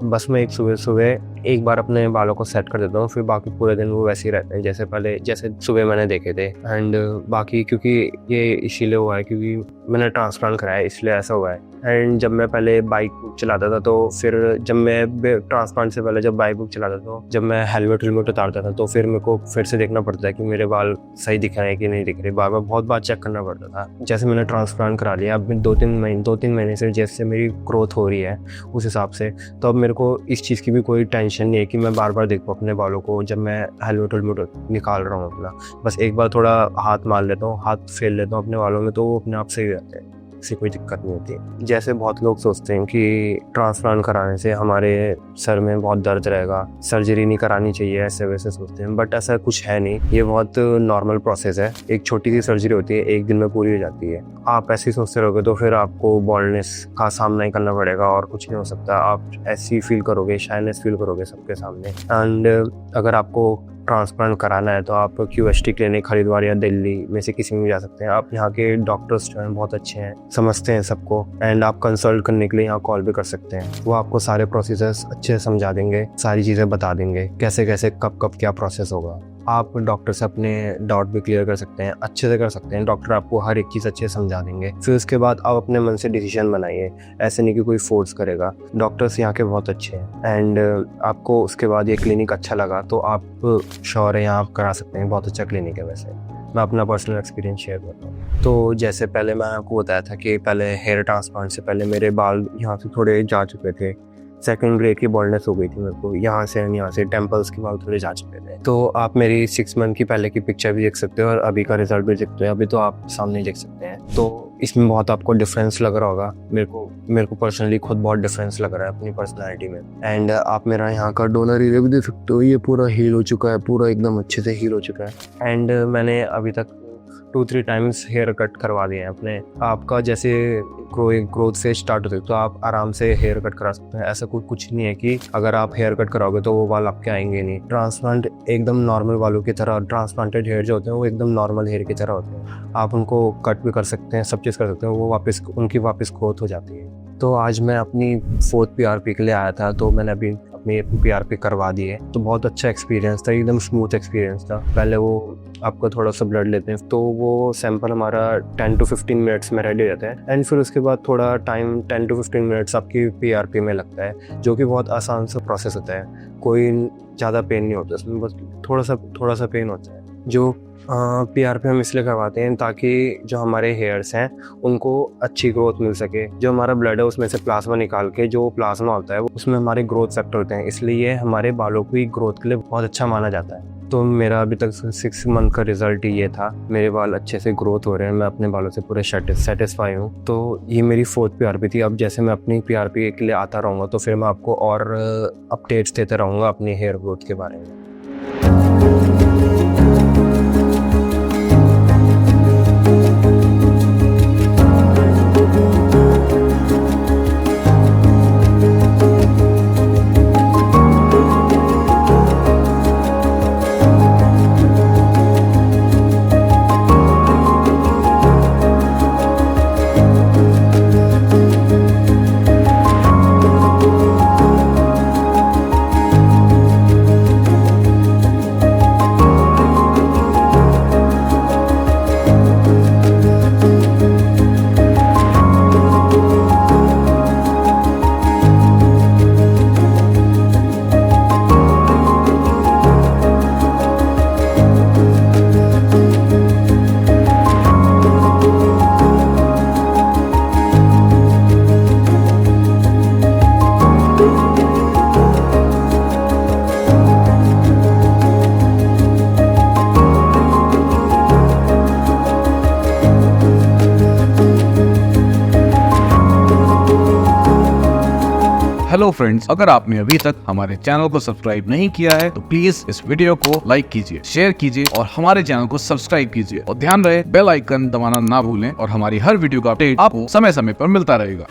बस मैं एक सुबह एक बार अपने बालों को सेट कर देता हूँ, फिर बाकी पूरे दिन वो वैसे ही रहते हैं जैसे सुबह मैंने देखे थे। एंड बाकी क्योंकि ये इसीलिए हुआ है क्योंकि मैंने ट्रांसप्लांट कराया, इसलिए ऐसा हुआ है। एंड जब मैं पहले बाइक चलाता था, तो फिर जब मैं ट्रांसप्लांट से पहले जब बाइक चलाता था, जब मैं हेलमेट उतारता था, तो फिर मेरे को फिर से देखना पड़ता है कि मेरे बाल सही दिख रहे हैं कि नहीं दिख रहे। बार बार बहुत बार चेक करना पड़ता था। जैसे मैंने ट्रांसप्लांट करा लिया, अब 2-3 महीने से जैसे मेरी ग्रोथ हो रही है उस हिसाब से, तो अब मेरे को इस चीज़ की भी कोई टेंशन नहीं है कि मैं बार बार देखूँ अपने बालों को जब मैं हेलमेट निकाल रहा हूँ अपना। बस एक बार थोड़ा हाथ मार लेता हूँ, हाथ फेर लेता हूँ अपने बालों में, तो वो अपने आप सही रहते हैं। से कोई दिक्कत नहीं होती। जैसे बहुत लोग सोचते हैं कि ट्रांसप्लांट कराने से हमारे सर में बहुत दर्द रहेगा, सर्जरी नहीं करानी चाहिए, ऐसे वैसे सोचते हैं, बट ऐसा कुछ है नहीं। ये बहुत नॉर्मल प्रोसेस है। एक छोटी सी सर्जरी होती है, 1 दिन में पूरी हो जाती है। आप ऐसे ही सोचते रहोगे तो फिर आपको बॉल्डनेस का सामना ही करना पड़ेगा और कुछ नहीं हो सकता। आप ऐसी फील करोगे, शाइनेस फील करोगे सबके सामने। एंड अगर आपको ट्रांसप्लांट कराना है तो आप QST क्लिनिक हरिद्वार या दिल्ली में से किसी में भी जा सकते हैं। आप यहाँ के डॉक्टर्स जो हैं बहुत अच्छे हैं, समझते हैं सबको, एंड आप कंसल्ट करने के लिए यहाँ कॉल भी कर सकते हैं। वो आपको सारे प्रोसीजर्स अच्छे से समझा देंगे, सारी चीज़ें बता देंगे, कैसे कैसे कब कब क्या प्रोसेस होगा। आप डॉक्टर से अपने डाउट भी क्लियर कर सकते हैं, अच्छे से कर सकते हैं। डॉक्टर आपको हर एक चीज़ अच्छे से समझा देंगे। फिर उसके बाद आप अपने मन से डिसीजन बनाइए, ऐसे नहीं कि कोई फोर्स करेगा। डॉक्टर्स यहाँ के बहुत अच्छे हैं एंड आपको उसके बाद ये क्लिनिक अच्छा लगा तो आप श्योर है यहाँ आप करा सकते हैं। बहुत अच्छा क्लिनिक है। वैसे मैं अपना पर्सनल एक्सपीरियंस शेयर करता हूँ। तो जैसे पहले मैं आपको बताया था कि पहले हेयर ट्रांसप्लांट से पहले मेरे बाल यहाँ से थोड़े जा चुके थे, 2nd ग्रेड की बॉल्डनेस हो गई थी मेरे को, यहाँ से टेम्पल्स के बाल थोड़े जा चुके थे। तो आप मेरी 6 मंथ की पहले की पिक्चर भी देख सकते हो और अभी का रिजल्ट भी देखते हो। अभी तो आप सामने देख सकते हैं। तो इसमें बहुत आपको डिफरेंस लग रहा होगा। मेरे को पर्सनली खुद बहुत डिफरेंस लग रहा है अपनी पर्सनालिटी में। एंड आप मेरा यहाँ का डोनर एरिया भी देख सकते हो। ये पूरा हील हो चुका है, पूरा एकदम अच्छे से हील हो चुका है। एंड मैंने अभी तक 2-3 टाइम्स हेयर कट करवा दिए हैं अपने। आपका जैसे ग्रोथ फेज स्टार्ट होती है तो आप आराम से हेयर कट करा सकते हैं। ऐसा कुछ नहीं है कि अगर आप हेयर कट कराओगे तो वो बाल आपके आएंगे नहीं। ट्रांसप्लांट एकदम नॉर्मल बालों की तरह, ट्रांसप्लांटेड हेयर जो होते हैं वो एकदम नॉर्मल हेयर की तरह होते हैं। आप उनको कट भी कर सकते हैं, सब चीज़ कर सकते हैं, वो उनकी वापस ग्रोथ हो जाती है। तो आज मैं अपनी 4th PRP के लिए आया था, तो मैंने अभी अपनी PRP करवा दी है। तो बहुत अच्छा एक्सपीरियंस था, एकदम स्मूथ एक्सपीरियंस था। पहले वो आपको थोड़ा सा ब्लड लेते हैं तो वो सैंपल हमारा 10 to 15 मिनट्स में रेडी रहता है। एंड फिर उसके बाद थोड़ा टाइम 10 to 15 मिनट्स आपकी PRP में लगता है, जो कि बहुत आसान सा प्रोसेस होता है। कोई ज़्यादा पेन नहीं होता उसमें, बस थोड़ा सा पेन होता है। जो PRP हम इसलिए करवाते हैं ताकि जो हमारे हेयर्स हैं उनको अच्छी ग्रोथ मिल सके। जो हमारा ब्लड है उसमें से प्लाज्मा निकाल के, जो प्लाज्मा होता है उसमें हमारे ग्रोथ फैक्टर होते हैं, इसलिए हमारे बालों की ग्रोथ के लिए बहुत अच्छा माना जाता है। तो मेरा अभी तक 6 मंथ का रिजल्ट ये था। मेरे बाल अच्छे से ग्रोथ हो रहे हैं, मैं अपने बालों से पूरे सेटिस्फाई हूँ। तो ये मेरी 4th PRP थी। अब जैसे मैं अपनी PRP के लिए आता रहूँगा तो फिर मैं आपको और अपडेट्स देते रहूँगा अपनी हेयर ग्रोथ के बारे में। हेलो फ्रेंड्स, अगर आपने अभी तक हमारे चैनल को सब्सक्राइब नहीं किया है तो प्लीज इस वीडियो को लाइक कीजिए, शेयर कीजिए और हमारे चैनल को सब्सक्राइब कीजिए। और ध्यान रहे बेल आइकन दबाना ना भूलें और हमारी हर वीडियो का अपडेट आपको समय समय पर मिलता रहेगा।